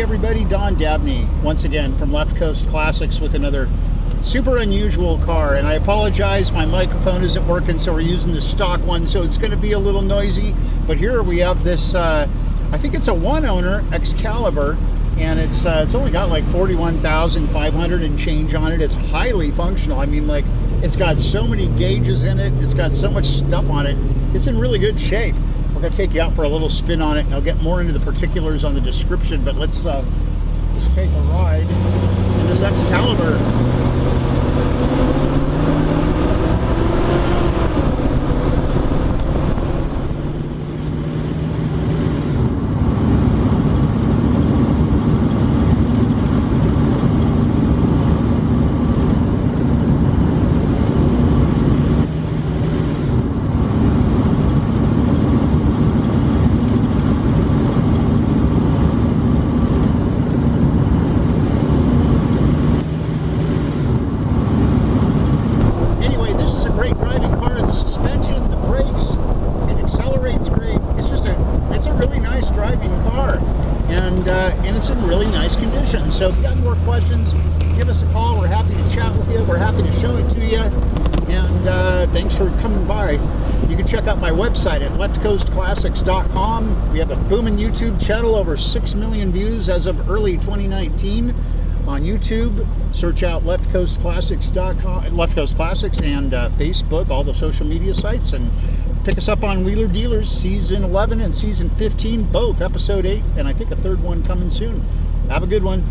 everybody, Don Dabney once again from Left Coast Classics with another super unusual car. And I apologize, my microphone isn't working, so we're using the stock one, so it's going to be a little noisy. But here we have this, I think it's a one owner Excalibur, and it's only got like 41,500 and change on it. It's highly functional. I mean, like, it's got so many gauges in it, it's got so much stuff on it, it's in really good shape. We're going to take you out for a little spin on it, and I'll get more into the particulars on the description, but let's take a ride in this Excalibur. And it's in really nice condition. So if you got more questions, give us a call. We're happy to chat with you. We're happy to show it to you. And thanks for coming by. You can check out my website at leftcoastclassics.com. We have a booming YouTube channel, over 6 million views as of early 2019 on YouTube. Search out leftcoastclassics.com, Left Coast Classics, and Facebook, all the social media sites, and pick us up on Wheeler Dealers Season 11 and Season 15, both Episode 8, and I think a third one coming soon. Have a good one.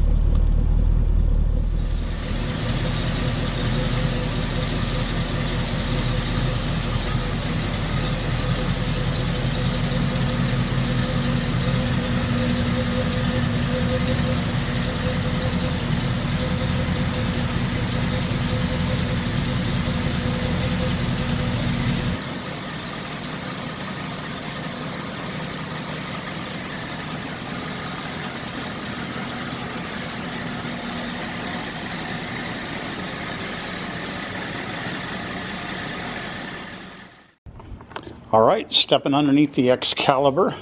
All right, stepping underneath the Excalibur.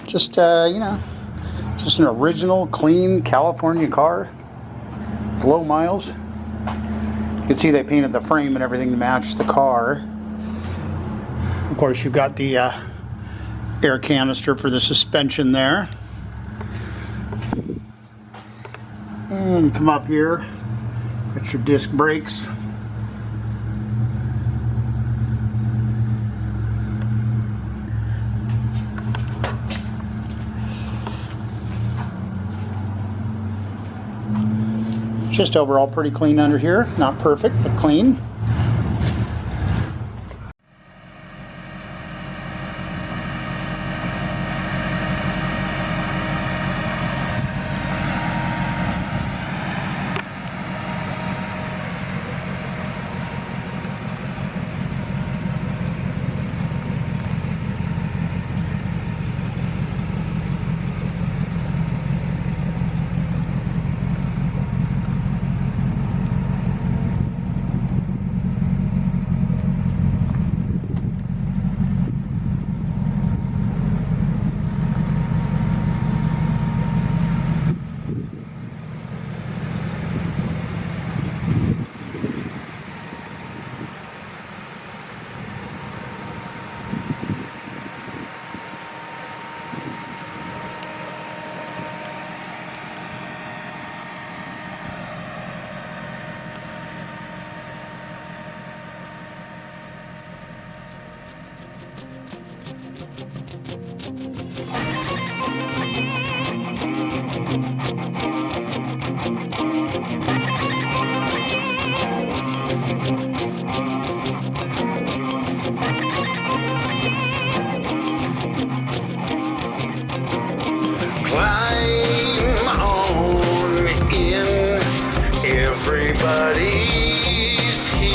Just, you know, just an original, clean California car with low miles. You can see they painted the frame and everything to match the car. Of course, you've got the air canister for the suspension there. And come up here, got your disc brakes. Just overall pretty clean under here. Not perfect, but clean. Everybody's here.